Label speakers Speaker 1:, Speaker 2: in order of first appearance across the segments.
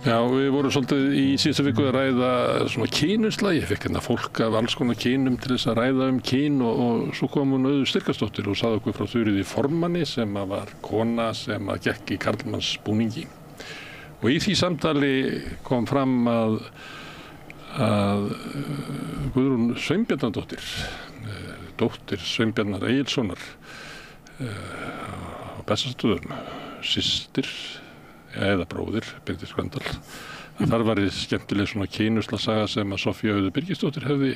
Speaker 1: Já, við vorum svolítið í síðustu viku að ræða svona kynusla. Ég fekk hérna fólk af alls konar kynum til þess að ræða kyn og svo kom hún Auður Styrkardóttir og sagði okkur frá Þuríði formanni sem var kona sem gekk í karlmannsbúningi. Og í því samtali kom fram að Guðrún Sveinbjarnardóttir, dóttir Sveinbjarnar Egilssonar á Bessastöðum, systir eða bróðir Benedikt Gröndal. Þar var skemmtileg svona kynusla-saga sem að Soffía Auður Birgisdóttir hefði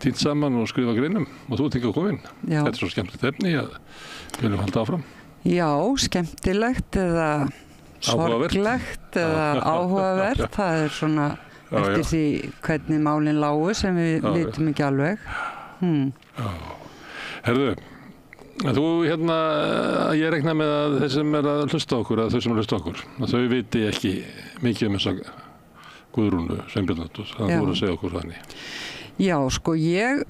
Speaker 1: týnt saman og skrifað greinum og þú ert hingað komin.
Speaker 2: Já.
Speaker 1: Þetta er svo skemmtilegt efni að við viljum halda áfram.
Speaker 2: Já, skemmtilegt eða sorglegt eða áhugavert. Það er svona eftir því hvernig málin lágu sem við vitum ekki alveg.
Speaker 1: Herðu, þú ég rekna með að þeir sem að hlusta okkur, að þau sem hlusta okkur, að þau viti ekki mikið þessa Guðrúnu Sveinbjarnardóttur, þannig að þú voru að segja okkur þannig.
Speaker 2: Já, sko, ég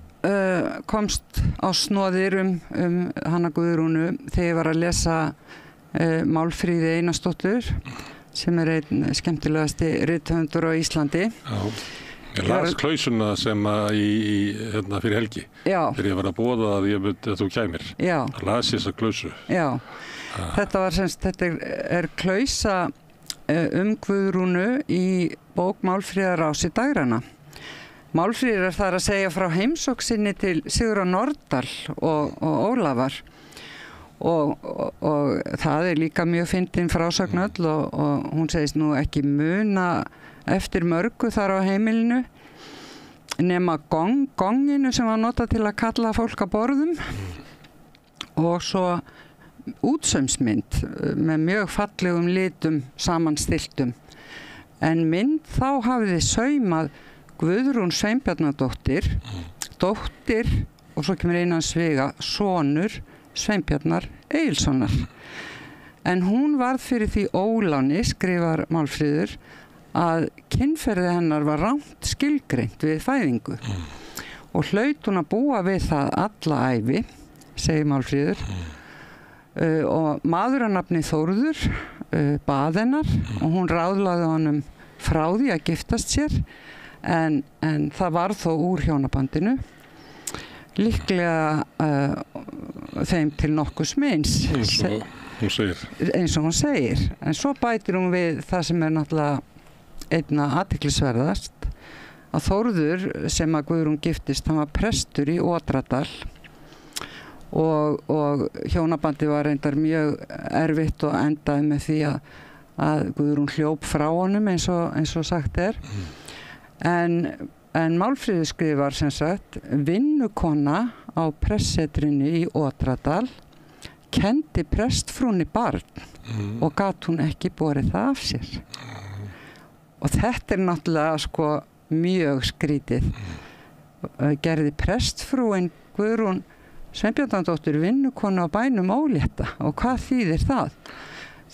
Speaker 2: komst á snoðir hana Guðrúnu þegar ég var að lesa Málfríði Einarsdóttur, sem er einn skemmtilegasti rithöfundur á Íslandi.
Speaker 1: Já. Ég las klausuna sem fyrir helgi. Já. Þegar ég var að boða að ég myndi að þú kæmir. Já. Það las ég þessa klausu. Já. Þetta er klausa Guðrúnu í bók Málfríðar Ási Dagrana. Málfríður er þar að segja frá heimsókn sinni til Sigurðar Nordal og Ólafar. Og það er líka mjög fyndin frásögn öll og hún segist nú ekki muna eftir mörgu þar á heimilinu nema gonginu sem var notað til að kalla fólk að borðum og svo útsaumsmynd með mjög fallegum litum samanstiltum. En mynd þá hafði saumað Guðrún Sveinbjarnardóttir, dóttir og svo kemur innan sviga sonur Sveinbjarnar Egilssonar. En hún varð fyrir því óláni, skrifar Málfríður, að kynferði hennar var rangt skilgreint við fæðingu og hlaut hún að búa við það alla ævi, segir Málfríður, og maður að nafni Þórður bað hennar og hún ráðlagði honum frá því að giftast sér en það var þó úr hjónabandinu líklega þeim til nokkurs meins eins og hún segir en svo bætir hún við það sem er náttúrulega einna athyglisverðast að Þórður sem að Guðrún giftist, hann var prestur í Otradal og hjónabandi var reyndar mjög erfitt og endaði með því að Guðrún hljóp frá honum eins og sagt er en Málfríður skrifar sem sagt vinnukona á prestssetrinu í Otradal kenndi prestfrúnni barn og gat hún ekki borið það af sér og þetta er náttúrulega sko mjög skrítið gerði prestfrúin Guðrún Sveinbjarnardóttir vinnukona á bænum ólétta og hvað þýðir það?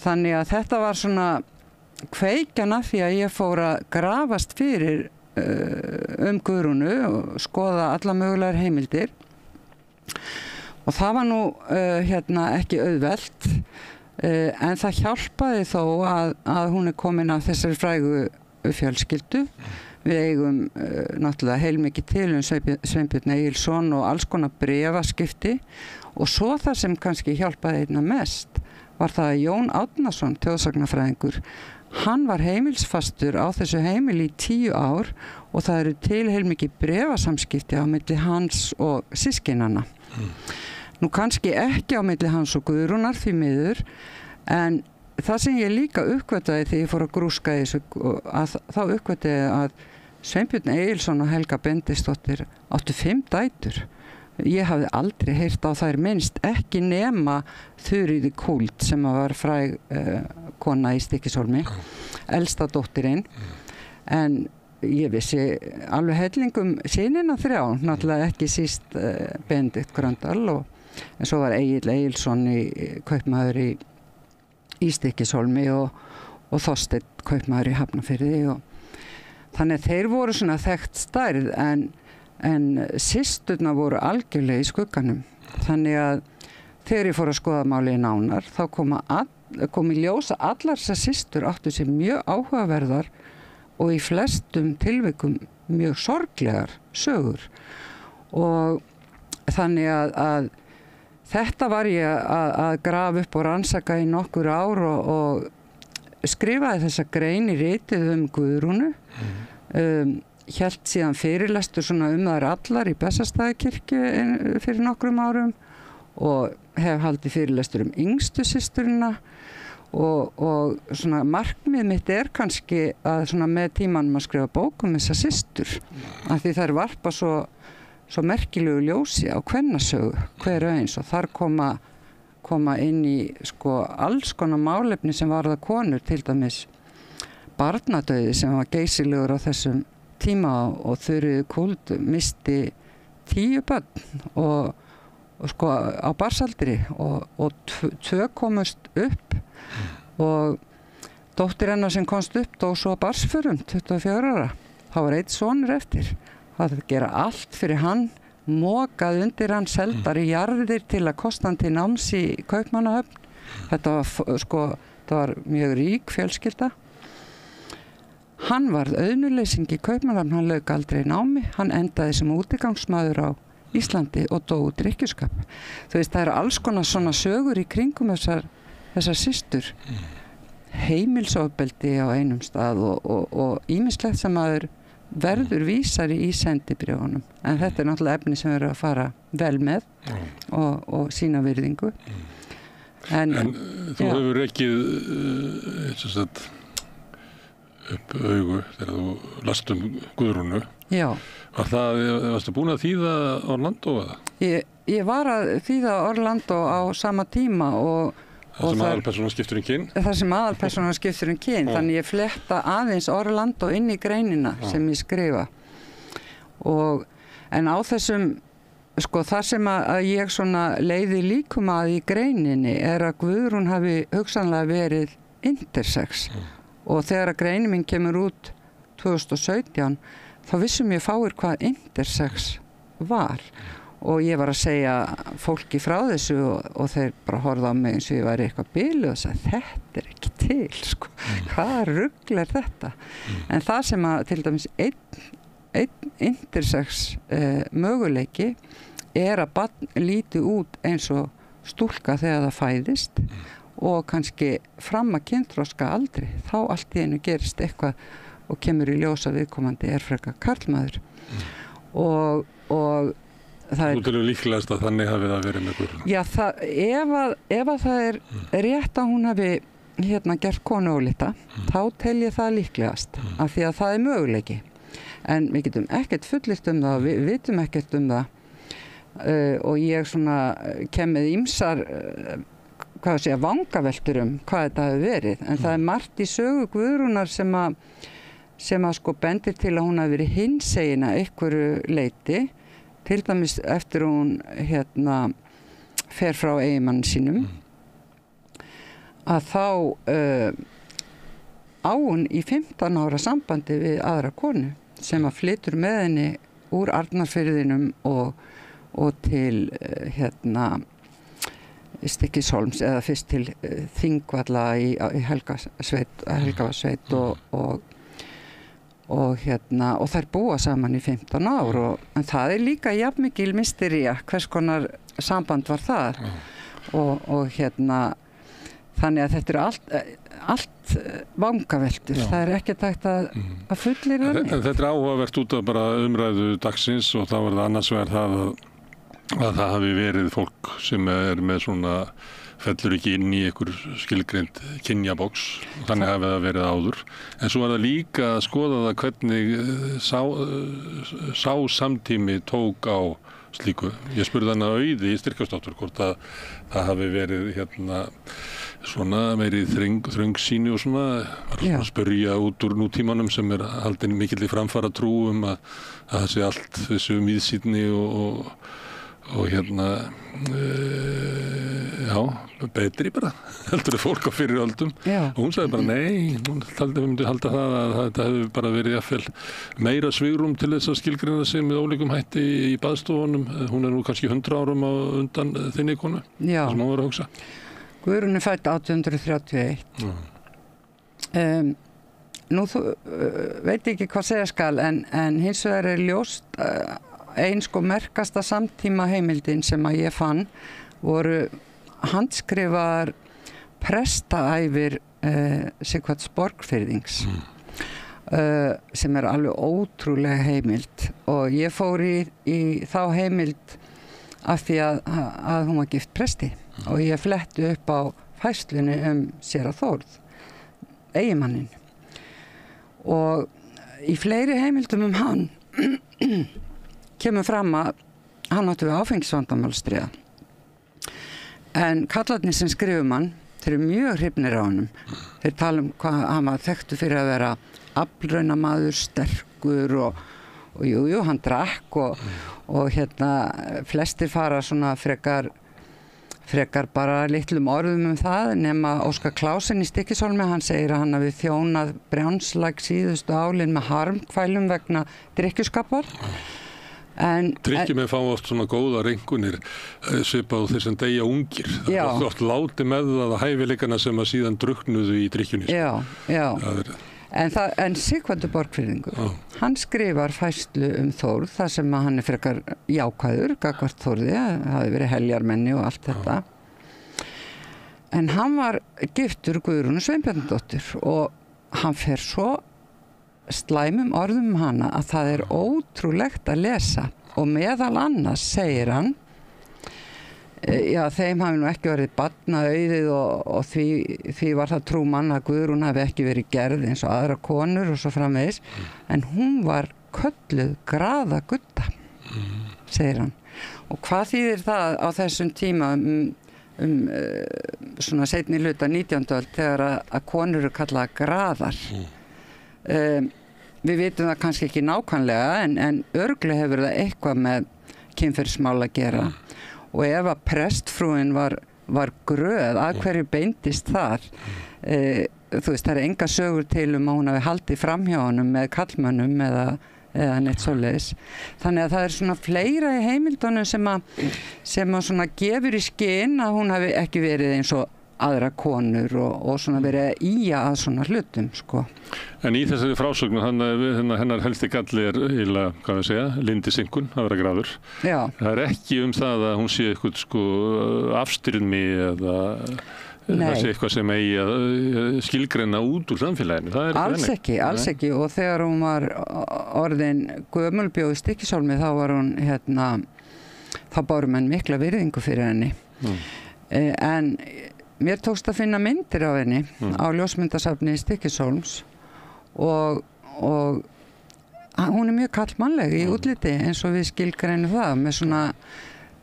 Speaker 1: Þannig að þetta var svona kveikjan af því að ég fór að grafast fyrir Guðrúnu og skoða alla mögulegar heimildir og það var nú ekki auðvelt en það hjálpaði þó að hún er komin af þessari frægu fjölskyldu. Við eigum náttúrulega heilmikið til Sveinbjörn Egilsson og alls konar bréfaskipti og svo það sem kannski hjálpaði einna mest var það að Jón Árnason, þjóðsagnafræðingur, hann var heimilsfastur á þessu heimili í 10 ár og það eru til heilmikið bréfasamskipti á milli hans og systkinanna. Nú kannski ekki á milli hans og Guðrúnar því miður, en það sem ég líka uppgötaði þegar ég fór að grúska í þessu, þá uppgötaði ég að Sveinbjörn Egilsson og Helga Benediktsdóttir áttu 5 dætur. Ég hafði aldrei heyrt á þær minnst, ekki nema Þuríði Kúld sem var fræg kona í Stykkishólmi, elsta dóttirinn, en ég vissi alveg hellingum synina 3, náttúrulega ekki síst Benedikt Gröndal en svo var Egill Egilsson kaupmaður í Stykkishólmi og Þorsteinn kaupmaður í Hafnarfirði og þannig að þeir voru svona þekkt stærð en systurnar voru algjörlega í skugganum þannig að þegar ég fór að skoða málið nánar þá koma kom í ljós að allar þessar systur áttu sér mjög áhugaverðar og í flestum tilvikum mjög sorglegar sögur og þannig að þetta var ég að grafa upp og rannsaka í nokkur ár og skrifaði þessa grein í ritið Guðrúnu hélt síðan fyrirlestur svona þær allar í Bessastaðakirkju fyrir nokkrum árum og hef haldið fyrirlestur yngstu systurina og svona markmið mitt kannski að svona með tímanum að skrifa bók þessar systur af því þær varpa svo merkilegu ljósi á kvennasögu hver eins og þar koma inn í sko alls konar málefni sem varða konur til dæmis barnadauði sem var geysilegur á þessum tíma og Þuríður Kuld misti 10 börn og sko á barsaldri og 2 komust upp og dóttir hennar sem komst upp dó svo á barsförum 24 ára. Það var 1 sonur eftir. Það gera allt fyrir hann, mokað undir hann, seldar í jarðir til að kosta hann til náms í Kaupmannahöfn. Þetta var mjög rík fjölskylda. Hann varð auðnuleysing í Kaupmannahöfn, hann lauk aldrei námi, hann endaði sem útigangsmaður á Íslandi og dó úr drykkjuskap. Þú veist, það eru alls konar svona sögur í kringum þessar systur. Heimilsofbeldi á einum stað og ýmislegt sem maður verður vísari í sendibréfunum. En þetta náttúrulega efni sem verður að fara vel með og sína virðingu. En
Speaker 3: þú hefur ekki upp augu þegar þú last Guðrúnu.
Speaker 1: Já.
Speaker 3: Varstu búin að þýða Orlando eða?
Speaker 1: Ég var að þýða Orlando á sama tíma og
Speaker 3: það sem aðalpersónan skiptir kyn?
Speaker 1: Það sem aðalpersónan skiptir kyn, þannig ég fletta aðeins Orlando inn í greinina sem ég skrifa. En á þessum, sko þar sem að ég svona leiði líkum að í greininni að Guðrún hafi hugsanlega verið intersex. Og þegar að greinin mín kemur út 2017, þá vissum ég fáir hvað intersex var. Og ég var að segja fólki frá þessu og þeir bara horfðu á mig eins og ég væri eitthvað biluð og sagði, þetta ekki til, sko. Hvaða rugl þetta? En það sem að til dæmis einn intersex möguleiki að barn líti út eins og stúlka þegar það fæðist og kannski fram að kynþroska aldrei, þá allt í einu gerist eitthvað og kemur í ljósa viðkomandi frekar karlmaður og það
Speaker 3: Þú telur líklegast að þannig hafi það verið með Guðrúnu?
Speaker 1: Já, ef að það rétt að hún hafi gert konu ólíta, þá tel ég það líklegast af því að það möguleiki en við getum ekkert fullyrt það, við vitum ekkert það og ég svona kem með ýmsar vangaveltur hvað þetta hefur verið, en það margt í sögu Guðrúnar sem að sko bendir til að hún hafi verið hinsegin að einhverju leyti, til dæmis eftir hún fer frá eiginmanni sínum, að þá á hún í 15 ára sambandi við aðra konu sem að flytur með henni úr Arnarfirðinum og til Stykkishólms eða fyrst til Þingvalla í Helgavarsveit og þær búa saman í 15 ár en það líka jafnmikil mystería hvers konar samband var það og þannig að þetta allt vangaveltur, það ekkert hægt að fullyrða neitt.
Speaker 3: Þetta áhugavert út af bara umræðu dagsins og þá var það annars vegar það að það hafi verið fólk sem með svona fellur ekki inn í einhver skilgreind kynjaboks, þannig hafi það verið áður. En svo var það líka að skoða það hvernig sá samtími tók á slíku. Ég spurði hana Auði í Styrkjusdóttur hvort að það hafi verið svona meiri þröngsýni og svona, var svona að spyrja út úr nútímanum sem haldin mikill í framfara trú að það sé allt þessu miðsýnni og betri bara heldur fólk á fyriröldum og hún sagði bara nei, hún myndi halda það að þetta hefur bara verið jafnvel meira svigrúm til þess að skilgreina sig með ólíkum hætti í baðstofunum, hún nú kannski 100 árum á undan þinni konu, það sem hún var að hugsa.
Speaker 2: Guðrún fædd 1831. Nú veit ekki hvað segja skal en hins vegar ljóst ein sko merkasta samtíma heimildin sem að ég fann voru handskrifaðar prestaævir Sighvats Borgfirðings sem alveg ótrúlega heimild og ég fór í þá heimild af því að hún var gift presti og ég fletti upp á færslunni séra Þórð, eiginmanninn og í fleiri heimildum hann kemur fram að hann átti við áfengisvandamál að stríða en kallarnir sem skrifum hann þeir eru mjög hrifnir á honum þeir tala hvað hann var þekktur fyrir að vera aflraunamaður, sterkur og jú, hann drakk og flestir fara svona frekar bara litlum orðum það nema Óskar Klásen í Stykkishólmi hann segir að hann hafi þjónað Brjánslæk síðustu álin með harmkvælum vegna drykkjuskapar
Speaker 3: Drykkjumenn fá oft svona góðar einkunnir svipað á þeir sem deyja ungir það er oft láti með það að hæfileikana sem að síðan drukknuðu í drykkjunni
Speaker 2: En Sighvatur Borgfirðingur hann skrifar færslu Þórð þar sem að hann frekar jákvæður gagnvart Þórði, hafi verið heljarmenni og allt þetta en hann var giftur Guðrúnu Sveinbjarnardóttur og hann fer svo slæmum orðum hana að það er ótrúlegt að lesa og meðal annars segir hann þeim hafi nú ekki verið barnaauðið og því var það trú mann að Guðrún hafi ekki verið gerð eins og aðra konur og svo framvegis en hún var kölluð graðagudda segir hann og hvað þýðir það á þessum tíma svona seinni hluta 19. öld þegar að konur eru kallaða graðar við vitum það kannski ekki nákvæmlega en örugglega hefur það eitthvað með kynferðismál að gera og ef að prestfrúin var gröð að hverju beindist þar þú veist, það er enga sögur til að hún hafi haldið framhjá honum með kallmönnum eða neitt svoleiðis þannig að það er svona fleira í heimildunum sem að svona gefur í skyn að hún hafi ekki verið eins og aðra konur og svona verið að ýja að svona hlutum sko.
Speaker 3: En í þessari frásögnu hennar helsti galli eiginlega, hvað við segja, lindisinkun að vera graður. Það er ekki það að hún sé eitthvað sko afstyrmi eða það sé eitthvað sem eigi að skilgreina út úr samfélaginu. Það er
Speaker 2: alls ekki og þegar hún var orðin gömul bjó í Stykkishólmi þá var hún þá báru menn mikla virðingu fyrir henni en mér tókst að finna myndir af henni á ljósmyndasafni í Stykkishólms og hún er mjög karlmannleg í útliti eins og við skilgreinum það með svona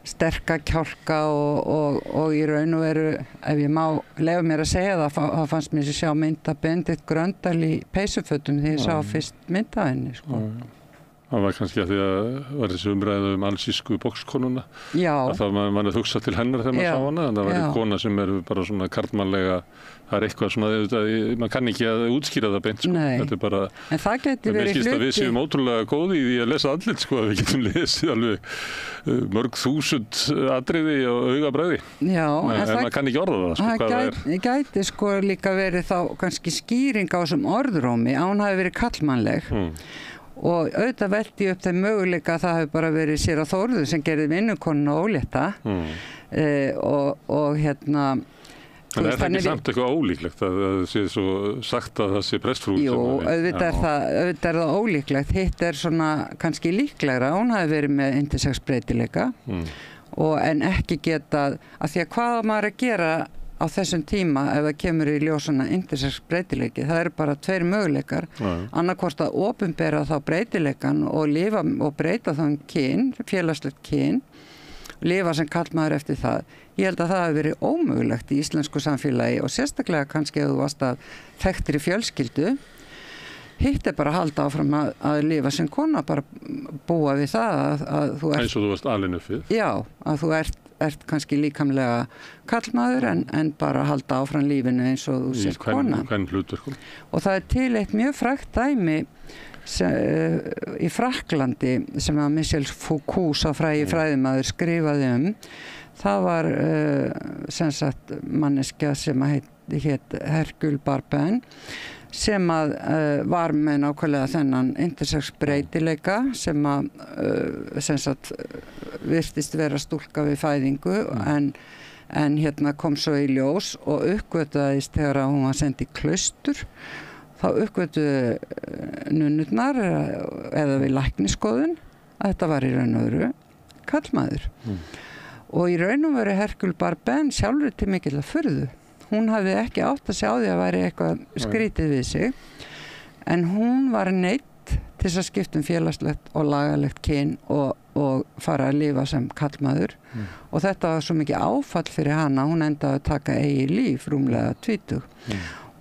Speaker 2: sterka kjálka og í raun og veru ef ég má leyfa mér að segja það þá fannst mér að sjá mynd af Benedikt Gröndal í peysufötum því ég sá fyrst mynd af henni sko.
Speaker 3: Það var kannski að því að var þessi umræðu alsísku boxkonuna að það mann að hugsa til hennar þegar maður sá hana en það var kona sem bara svona karlmannlega það er eitthvað svona, maður kann ekki að útskýra það beint sko. Þetta er bara
Speaker 2: en það geti verið hluti
Speaker 3: við séum ótrúlega góði í því að lesa andlit sko að við getum lesið alveg mörg þúsund atriði og augabræði en maður kann ekki orða það sko,
Speaker 2: það gæti sko líka verið þá kannski skýring á þessum orðrómi að hún hafi verið karlmannleg og auðvitað velti upp þeim möguleika að það hefur bara verið séra Þórður sem gerði vinnukonuna ólétta og
Speaker 3: En er það ekki samt eitthvað ólíklegt að það sé svo sagt að það sé prestfrú?
Speaker 2: Jú, auðvitað er það ólíklegt. Hitt er svona kannski líklegra. Hún hafi verið með intersex breytileika en ekki getað, af því að hvað maður að gera á þessum tíma ef það kemur í ljósana intersex breytileiki. Það eru bara tveir möguleikar. Annarkvort að opinbera þá breytileikan og lifa og breyta þá kyn, félagslegt kyn, lifa sem karlmaður eftir það. Ég held að það hafi verið ómögulegt í íslensku samfélagi og sérstaklega kannski ef þú varst að þekktir í fjölskyldu. Hitt er bara að halda áfram að lifa sem kona, bara búa við það að þú ert...
Speaker 3: Eins og þú varst alin upp við.
Speaker 2: Já, að þú ert kannski líkamlega karlmaður en bara halda áfram lífinu eins og þú sért kona.
Speaker 3: Hvern hlutverkum.
Speaker 2: Og það er til eitt mjög frægt dæmi í Frakklandi sem að Michel Foucault sá frægi fræðimaður skrifaði það var sem sagt manneskja sem hét Hercule Barben sem að var með nákvæmlega þennan intersex breytileika sem að sem sagt virtist vera stúlka við fæðingu en hérna kom svo í ljós og uppgötvaðist þegar að hún var send í klaustur þá uppgötuðu nunnurnar eða við læknisskoðun að þetta var í raun og veru karlmaður og í raun og veru Hercule Barben sjálfur til mikilla furðu hún hafði ekki átt að sjá því að væri eitthvað skrítið við sig en hún var neitt til þess að skipta félagslegt og lagalegt kyn og fara að lifa sem karlmaður og þetta var svo mikið áfall fyrir hana hún endaði að taka eigið líf rúmlega 20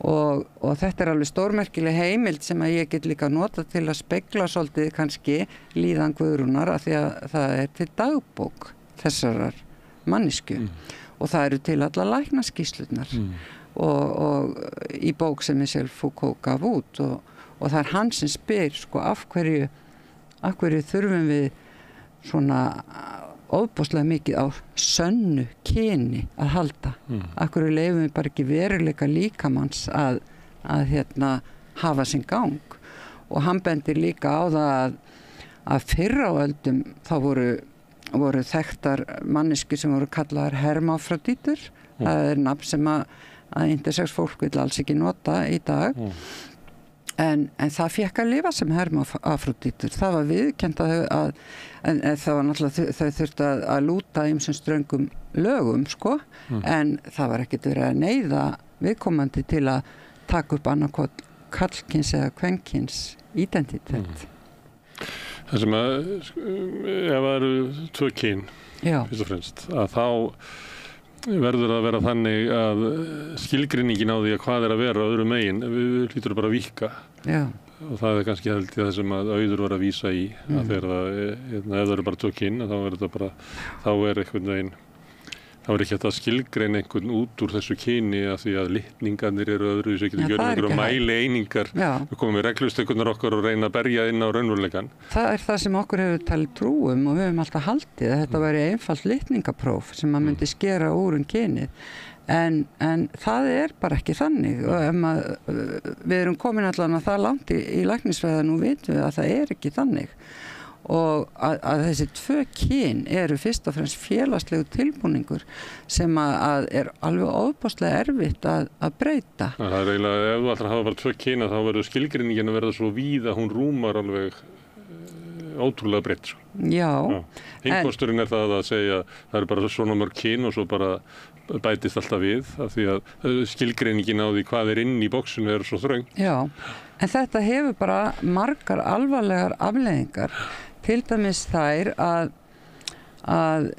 Speaker 2: og þetta alveg stórmerkileg heimild sem að ég get líka nota til að spegla svolítið kannski líðan Guðrúnar af því að það til dagbók þessarar mannesku og það eru til allar læknaskýrslurnar og í bók sem Michel Foucault gaf út og það er hann sem spyr sko af hverju þurfum við svona ofboðslega mikið á sönnu kyni að halda af hverju leyfum við bara ekki veruleika líkamanns að hérna hafa sinn gang og hann bendir líka á það að fyrr á öldum þá voru þekktar manneskur sem voru kallaðar hermafrodítur það nafn sem að intersex fólk vil alls ekki nota í dag en það fékk að lifa sem hermafrodítur það var viðurkennt en það var náttúrulega þau þurftu að lúta ýmsum ströngum lögum sko en það var ekkert verið að neyða viðkomandi til að taka upp annarkot karlkyns eða kvenkyns identitet
Speaker 3: Það sem að ef það eru tvö kyn fyrst og fremst að þá verður að vera þannig að skilgreiningin á því að hvað að vera öðru megin við hlýtur bara að víkka og það kannski held ég það sem að Auður var að vísa í að þegar ef það eru bara tvö kyn þá er þetta bara þá einhvern veginn þá ekki hægt að skilgreina einhvern út úr þessu kyni af því að litningarnir eru öðru þess að geta gjörð einhverju mæli einingar við komum við reglustökunnar okkar og reyna að berja inn á raunveruleikann. Það er það sem okkur hefur talið trúum og við höfum alltaf haldið að þetta væri einfalt litningapróf sem að myndi skera úr kynið en það er bara ekki þannig og við erum komin allan að það langt í læknisfræði nú vitum við að það er ekki þannig og að þessi tvö kyn eru fyrst og fremst félagslegu tilbúningur sem að er alveg ofboðslega erfitt að breyta. Það er eiginlega, ef þú ætlar að hafa bara tvö kyn þá verður skilgreiningin að verða svo víð að hún rúmar alveg ótrúlega breytt. Já. Hinn er það að segja það eru bara svona mörg kyn og svo bara bætist alltaf við af því að skilgreiningin á því hvað inn í bóksinu er svo þröng. Já, en þetta hefur bara margar alvarlegar afleiðingar til dæmis þær að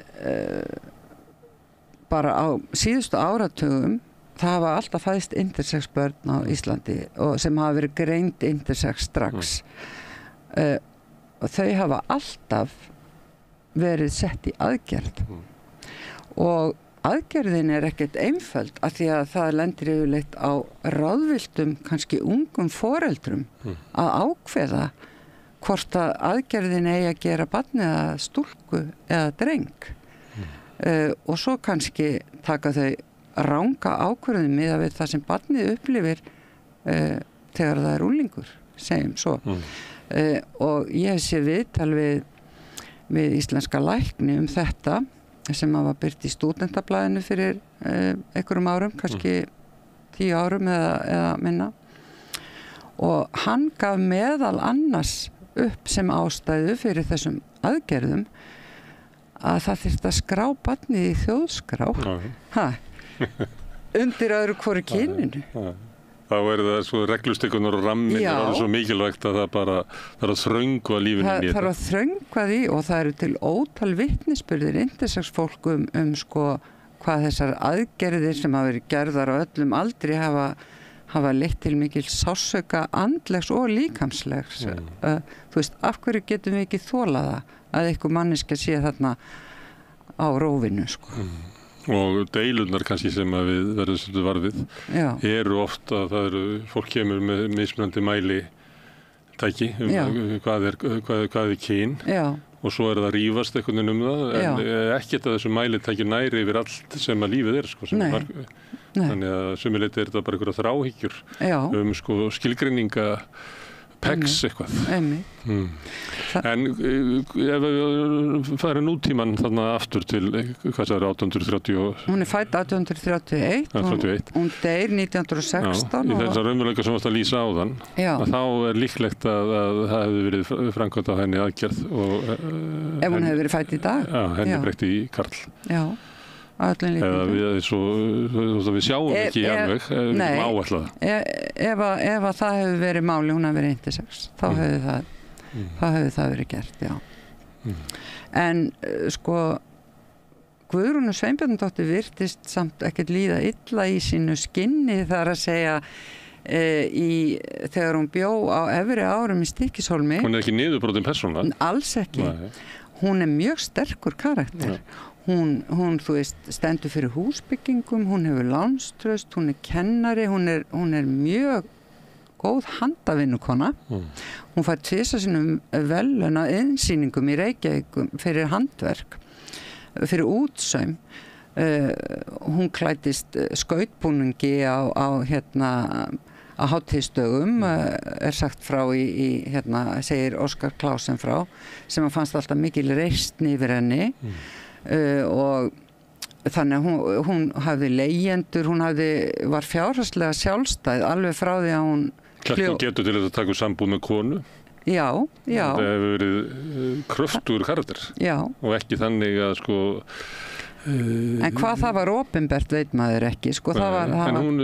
Speaker 3: bara á síðustu áratugum það hafa alltaf fæðst intersex börn á Íslandi og sem hafa verið greind intersex strax og þau hafa alltaf verið sett í aðgerð og aðgerðin er ekkert einföld af því að það lendir yfirleitt á ráðvilltum kannski ungum foreldrum að ákveða hvort að aðgerðin eigi að gera barn eða stúlku eða dreng og svo kannski taka þau ranga ákvörðun miðað við það sem barnið upplifir þegar það er unglingur, segjum svo og ég sé viðtal við íslenska lækni þetta sem var birt í Stúdentablaðinu fyrir einhverjum árum, kannski 10 árum eða minna og hann gaf meðal annars upp sem ástæðu fyrir þessum aðgerðum að það þyrfti að skrá barnið í þjóðskrá undir öðru hvoru kyninu. Þá er það svo reglustökunar og rammin er svo mikilvægt að það bara þarf að þröngva lífinu í þetta. Það þarf að þröngva því og það eru til ótal vitnisburðir intersex fólk sko hvað þessar aðgerðir sem hafa verið gerðar á öllum aldri hafa leitt til mikil sársauka andlegs og líkamslegs. Þú veist, af hverju getum við ekki þolað að einhver manneskja sé þarna á rófinu, sko. Og deilurnar kannski sem að við verðum svolítið varfið eru oft að fólk kemur með mismunandi mæli tæki hvað er kyn og svo það rífast einhvern veginn það, en ekkert að þessu mælitæki næri yfir allt sem að lífið sko, sem þannig að sumuleyti þetta bara einhverja þráhyggjur sko skilgreininga PEX eitthvað. En ef við farum nútíman þarna aftur til, hvað það 1830
Speaker 2: Hún fædd 1831 hún deyr 1916
Speaker 3: í þessar raunveruleika sem varst að lýsa áðan að þá líklegt að það hefði verið framkvæmt á henni aðgerð og
Speaker 2: ef hún hefði verið fædd í dag
Speaker 3: henni breytt í karl
Speaker 2: eða
Speaker 3: við sjáum ekki alveg
Speaker 2: ef að það hefði verið máli hún hefði verið 1-6 þá hefði það verið gert en sko Guðrúnu Sveinbjarnardóttir virtist samt ekkert líða illa í sínu skinni þar að segja þegar hún bjó á efri árum í Stykkishólmi
Speaker 3: hún ekki niðurbrotin persóna
Speaker 2: alls ekki hún mjög sterkur karakter hún þú veist stendur fyrir húsbyggingum hún hefur lánstraust, hún kennari hún mjög góð handavinnukona hún fær 2 sinnum verðlaun á innsýningum í Reykjavík fyrir handverk fyrir útsaum hún klæddist skautbúningi á hátíðisdögum sagt frá í segir Óskar Klásen frá sem fannst alltaf mikil reisn yfir henni og þannig að hún hafði leigjendur var fjárhagslega sjálfstæð alveg frá því að hún
Speaker 3: getur til að taka sambúð með konu það hefur verið kröftugur karakter og ekki þannig að sko
Speaker 2: en hvað það var opinbert veit maður ekki sko,
Speaker 3: en hún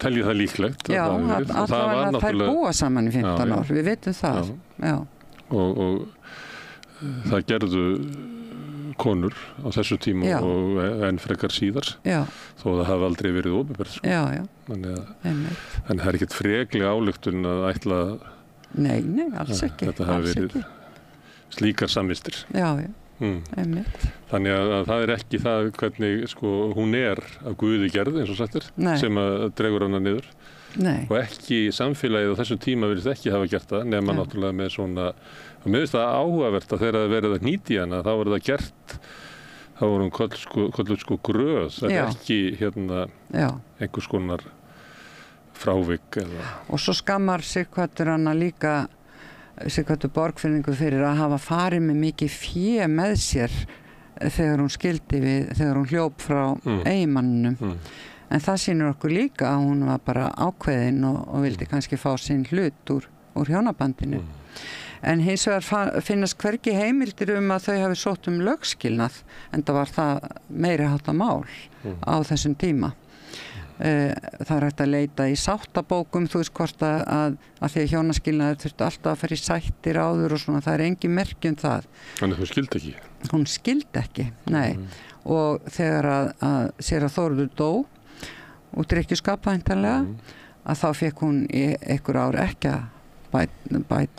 Speaker 3: telji það líklegt
Speaker 2: að þær búa saman í 15 ár við vitum það
Speaker 3: og það gerðu konur á þessu tíma og enn frekar síðar þó það hafi aldrei verið opinbert sko. en það ekkert freklega álygtun að ætla
Speaker 2: nei, alls ekki
Speaker 3: þetta hafi verið slíkar samvistir þannig að það ekki það hvernig sko, hún af Guði gerð eins og sagt sem að dregur hana niður og ekki samfélagið á þessum tíma virðist ekki hafa gert það nema náttúrulega með svona og mér finnst það áhugavert að þegar það verið að hnýta í hana þá var það gert þá var hún kolluð sko gröð ekki einhvers konar frávik
Speaker 2: og svo skammar Sighvatur hana líka Sighvatur Borgfirðingur fyrir að hafa farið með mikið fé með sér þegar hún skildi þegar hún hljóp frá eiginmanninum en það sýnir okkur líka að hún var bara ákveðin og vildi kannski fá sinn hlut úr hjónabandinu en hins vegar finnast hvergi heimildir að þau hafi sótt lögskilnað en það var það meiri háttar mál á þessum tíma það hægt að leita í sáttabókum þú veist hvort að því að hjónaskilnaður þurfti alltaf að fara í sættir áður og svona það engin merki það
Speaker 3: Þannig þú skildi ekki?
Speaker 2: Hún skildi ekki, nei og þegar að séra Þórður dó út drykkjuskap væntanlega að þá fekk hún í einhver ár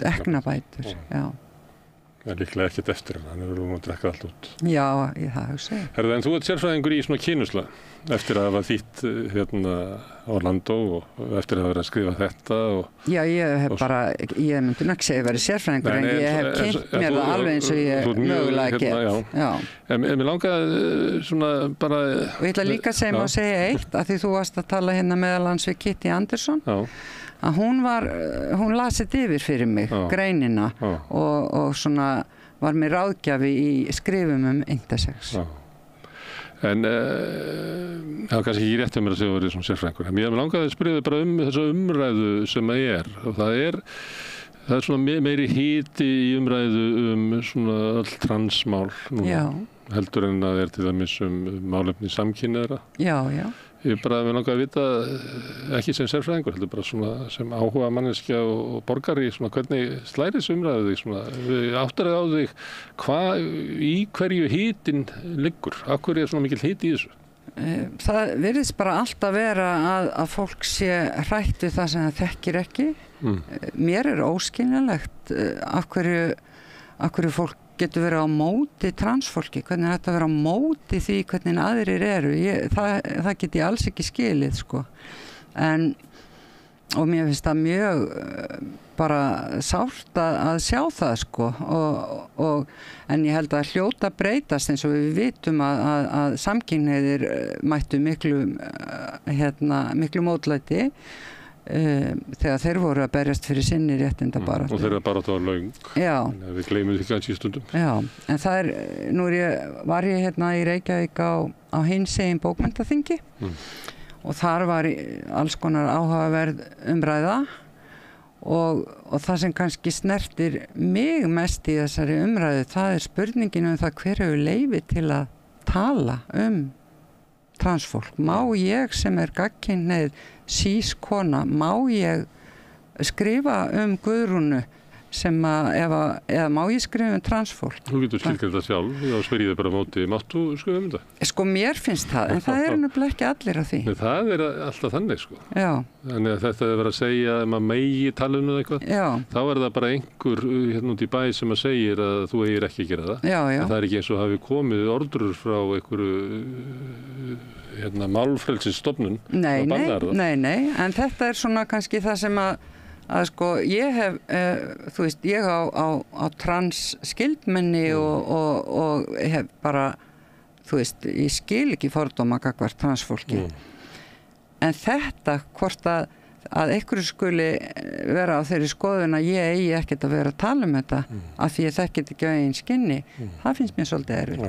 Speaker 2: eknabætur
Speaker 3: Það líklega ekkert eftir hann hefur verið að drekka allt út
Speaker 2: Já, það hugsa ég
Speaker 3: En þú ert sérfræðingur í svona kynusla eftir að hafa þýtt Orlando og eftir að hafa verið að skrifa þetta
Speaker 2: Já, ég myndi ekki segja að vera sérfræðingur en ég hef kynnt mér það alveg eins og ég mögulega get
Speaker 3: En mér langaði svona bara
Speaker 2: Og ég ætla líka að segja eitt að því þú varst að tala meðal hans við Kitty Anderson að hún lasið yfir fyrir mig greinina og svona var mér ráðgjafi í skrifum intersex
Speaker 3: En það var kannski ekki rétt hjá mér að segja að vera svona sérfræðingur en ég langaði að spyrja þig bara þessa umræðu sem og það er svona meiri hiti í umræðu svona öll transmál núna heldur en að til dæmis málefni samkynhneigðra Ég mér langaði að vita, ekki sem sérfræðingur, heldur bara svona sem áhuga manneskja og borgari, svona hvernig slæris umræðu þig, svona áttar á þig, í hverju hitinn liggur, af hverju svona mikill hiti í þessu?
Speaker 2: Það virðist bara alltaf vera að fólk sé hrætt við það sem það þekkir ekki. Mér óskiljanlegt af hverju fólk getur verið á móti transfólki, hvernig þetta vera á móti því hvernig aðrir eru. Það get ég alls ekki skilið, sko. En
Speaker 1: og mér finnst það mjög bara sárt að sjá það sko en ég held að hljóta breytast eins og við vitum að samkynhneigðir mættu miklu mótlæti þegar þeir voru að berjast fyrir sinni réttindabaráttu.
Speaker 3: Og þeirra baráttu var löng.
Speaker 1: Já.
Speaker 3: Við gleymum því kannski í stundum.
Speaker 1: Já, en það var ég hérna í Reykjavík á hinsegin bókmenntaþingi og þar var alls konar áhugaverð umræða og það sem kannski snertir mig mest í þessari umræðu, það spurningin það hver hefur leyfi til að tala transfólk. Má ég sem gagnkynhneigð sískona, má ég skrifa Guðrúnu sem eða má ég skrifa transfólk?
Speaker 3: Þú getur skilgreint það sjálf, þá spyr ég þig bara á móti, máttu skrifa þetta?
Speaker 1: Sko mér finnst það, en það nefnilega ekki allir á því.
Speaker 3: Nei, það alltaf þannig sko.
Speaker 1: Já.
Speaker 3: Þannig að þetta verið að segja að maður megi tala eða eitthvað. Já. Þá það bara einhver hérna út í bæ sem segir að þú eigir ekki að gera það. Já, já. En það ekki eins og hafi komið ordur frá einhverju málfrelsisstofnun. Nei, en þetta svona kannski það sem að sko ég hef þú veist, ég á trans skildmenni og hef bara þú veist, ég skil ekki fordóma gagnvart transfólki en þetta hvort að einhverju skuli vera á þeirri skoðun að ég eigi ekkert að vera að tala um þetta af því ég þekkit ekki á eigin skinni það finnst mér svolítið erfitt.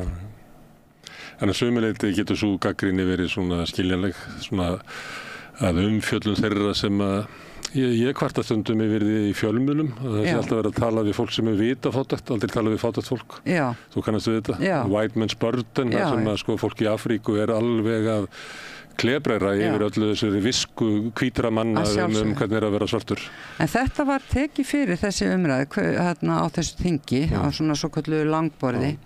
Speaker 3: En að sömuleyti getur svo gagnrýni verið svona skiljanleg svona að umfjöllun þeirra sem að Ég kvarta stundum yfir því í fjölmiðlum að það sé alltaf verið að tala við fólk sem vita fátækt, aldrei tala við fátækt fólk. Já. Þú kannast við þetta. Já. White man's burden, þar sem að sko fólk í Afríku alveg að klebræra yfir öllu þessari visku hvítra manna hvernig að vera svartur. En
Speaker 1: þetta var tekið fyrir þessi umræðu á þessu þingi, á svona svokölluðu langborði.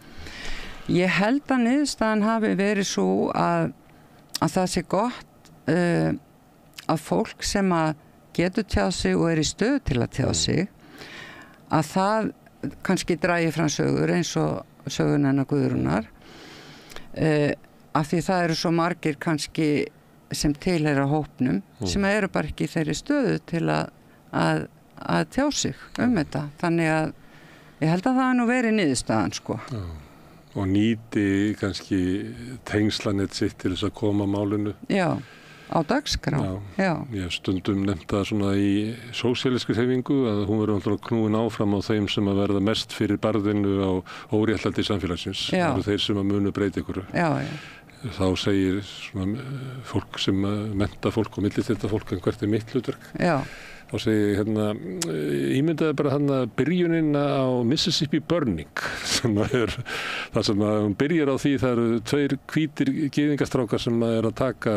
Speaker 1: Ég held að niðurstaðan hafi verið svo að það sé gott að fólk sem að getur tjáð sig og í stöðu til að tjáð sig að það kannski dragi fram sögur eins og sögun hennar Guðrúnar af því það eru svo margir kannski sem tilheyra hópnum sem eru bara ekki í þeirri stöðu til að tjá sig þetta þannig að ég held að það nú verið niðurstaðan sko.
Speaker 3: Og nýti kannski tengslanett sitt til þess að koma málinu.
Speaker 1: Já. Á dagskrá, já.
Speaker 3: Ég stundum nefnt það svona í sósíalískri hreyfingu að hún verður knúin áfram á þeim sem að verða mest fyrir barðinu á óréttlæti samfélagsins. Það eru þeir sem að munu breyta ykkur. Já. Þá segir svona fólk sem mennta fólk og millistilla fólk en hvert mitt hlutverk. Já. Þá segir ég ímyndaði bara byrjunin á Mississippi Burning sem það sem að hún byrjar á því það eru tveir hvítir gyðingastrákar sem að taka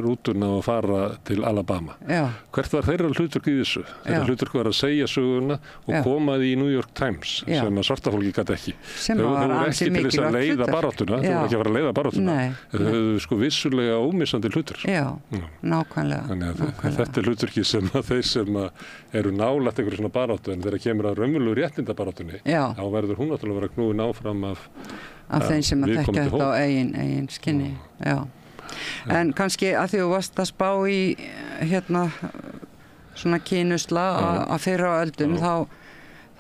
Speaker 3: rútuna og fara til Alabama. Já. Hvert var þeirra hlutverk í þessu? Þeirra hlutverk var að segja söguna og koma því í New York Times sem að svarta fólki gat ekki. Þau voru ekki til þess að leiða baráttuna, þau voru ekki að fara að leiða baráttuna. Þau höfðu sko vissulega ómissandi hlutverk. Já,
Speaker 1: nákvæmlega.
Speaker 3: Þannig að þetta hlutverki sem að þeir sem eru nálægt einhverju svona baráttu en þegar kemur að raunverulegu réttindabaráttunni þá verður hún náttúrulega að vera knúin áfram af
Speaker 1: þeim sem að þekkja þetta á eigin skinni. Já. En kannski að því þú varst að spá í svona kynusla að fyrra öldum þá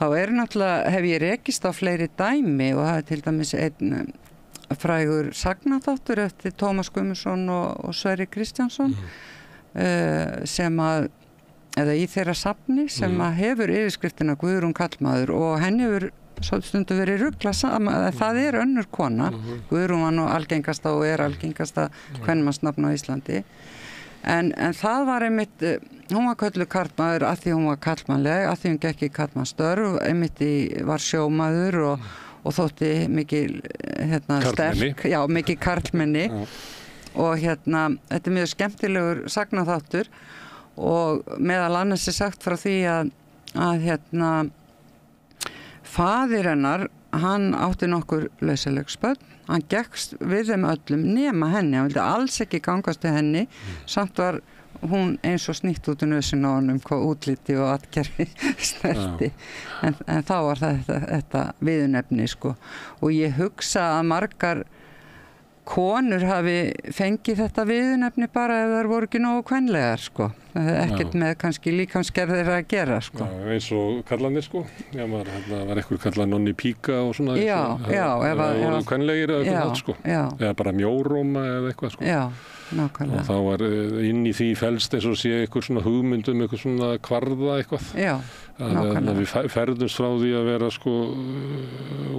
Speaker 1: náttúrulega hef ég rekist á fleiri dæmi og það til dæmis einn frægur sagnaþáttur eftir Tómas Guðmundsson og Sverrir Kristjánsson sem að eða í þeirra safni sem að hefur yfirskriftina Guðrún Kallmaður og henni hefur stundu verið ruglað saman, það önnur kona, Guðrún var nú algengasta og algengasta kvenmannsnafn á Íslandi en það var einmitt, hún var kölluð karlmaður að því hún var karlmannleg, að því hún gekk í karlmannsstörf, einmitt var sjómaður og þótti mikil sterk, já mikil karlmenni og þetta mjög skemmtilegur sagnaþáttur og meðal annars sagt frá því að faðir hennar, hann átti nokkur lausalegsbörn, hann gekkst við þeim öllum nema henni, hann vildi alls ekki gangast við henni, samt var hún eins og snýtt út í nösinu á honum hvað útliti og atgerfi snerti en þá var þetta viðurnefni sko og ég hugsa að margar konur hafi fengið þetta viðurnefni bara ef þær voru ekki nógu kvenlegar sko. Það er ekkert með kannski líkamsgerðir að gera sko.
Speaker 3: Já, eins og kallanir sko. Já, var einhver kallað nonni píka og svona.
Speaker 1: Já,
Speaker 3: ef það voru kvenlegir eða eitthvað það sko. Já. Eða bara mjóróma eða eitthvað sko.
Speaker 1: Já, nákvæmlega.
Speaker 3: Og þá var inn í því felst eins og sé eitthvað svona hugmyndum, eitthvað svona kvarða eitthvað. Já. Að við ferðumst frá því að vera sko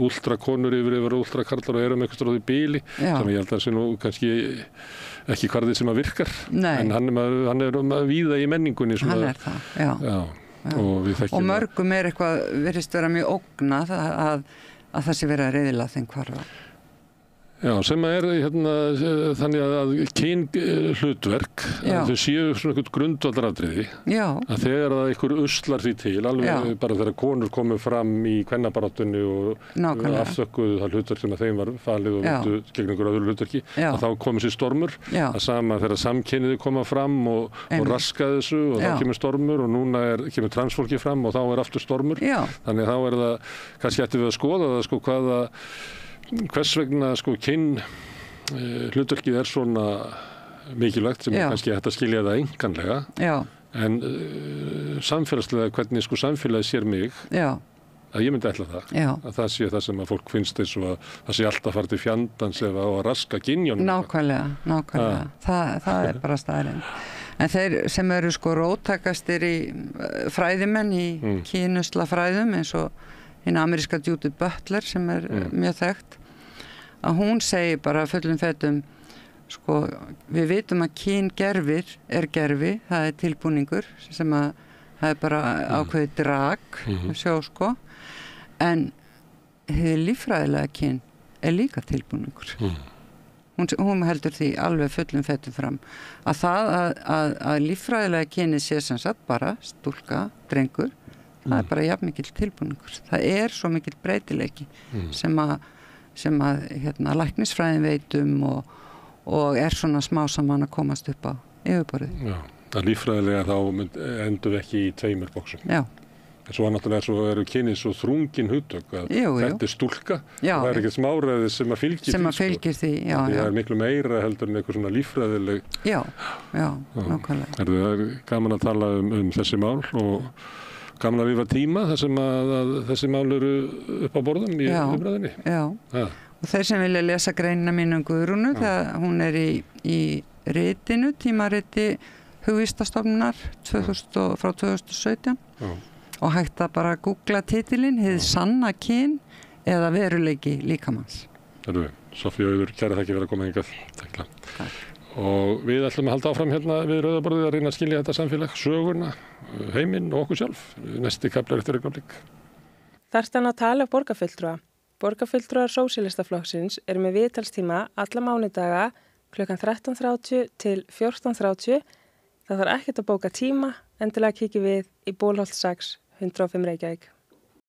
Speaker 3: ultrakonur yfir ultrakarlar og erum eitthvað stráð í bíli sem ég held að sé nú kannski ekki kvarðið sem að virkar. Nei. En hann er víða í menningunni svona, hann
Speaker 1: það, já. Og mörgum eitthvað virðist vera mjög ógnað að það sé verið að reiðila þeim kvarða.
Speaker 3: Já, sem þannig að kynhlutverk, að þau séu svona eitthvað grundvallaratriði, að þegar það einhver uslar því til, alveg bara þegar konur komu fram í kvennabaráttunni og afþökkuðu það hlutverk sem að þeim var falið og vildu gegn einhver öðru hlutverki, að þá komur sér stormur, að sama þegar samkynniði koma fram og raskaði þessu og þá kemur stormur og núna kemur transfólki fram og þá aftur stormur, þannig þá það, kannski ættum við að skoða það sko hvers vegna sko hlutverkið svona mikilvægt sem kannski hægt að skilja það einkanlega en samfélagslega hvernig sko samfélagið sér mig að ég myndi ætla það að það sé það sem að fólk finnst eins og að það sé alltaf farið til fjandans eða á að raska kynjónum.
Speaker 1: Nákvæmlega. Það er bara staðreynd. En þeir sem eru sko róttakastir í fræðimenn í kynusla fræðum eins og hinn ameríska Judith Butler sem er mjög þekkt, að hún segir bara fullum fetum sko, við vitum að kyngerfir er gerfi, það er tilbúningur sem að það er bara ákveðið drag sjá sko, en hið líffræðilega kyn er líka tilbúningur. Hún heldur því alveg fullum fetum fram að það að líffræðilega kynið sé sem sagt bara stúlka, drengur, það er bara jafn mikill tilbúningur. Það er svo mikill breytileiki sem að læknisfræðin veitum og er svona smá saman að komast upp á yfirborðið.
Speaker 3: Já, það líffræðilega þá endum við ekki í tveimur boxum. Já. En svo náttúrulega eru kynið svo þrungin hugtök að þetta er stúlka og það er ekkert smáræði sem að fylgir því. Það er miklu meira heldur en eitthvað svona líffræðileg. Já, nákvæmlega. Það er gaman að tala um þessi mál og gaman að lifa tíma þar sem að þessi mál eru upp á borðum í umræðinni. Já, og þeir sem vilja lesa greinina mín Guðrúnu þegar hún er í ritinu, tímariti Hugvísindastofnunar frá 2017 og hægt að bara googla titilinn Hið sanna kyn eða veruleiki líkamanns. Sofía Auður, kæra þakki fyrir að koma hingað. Takk. Og við ætlum að halda áfram við Rauðaborðið að reyna að skilja þetta samfélag, söguna, heiminn og okkur sjálf. Næsti kafli eftir augnablik.
Speaker 4: Þarftu að tala borgarfulltrúa. Borgarfulltrúar Sósíalistaflokksins eru með viðtalstíma alla mánudaga klukkan 13:30 til 14:30. Það þarf ekkert að bóka tíma, endilega kíkjum við í Bólholt 6, 105 Reykjavík.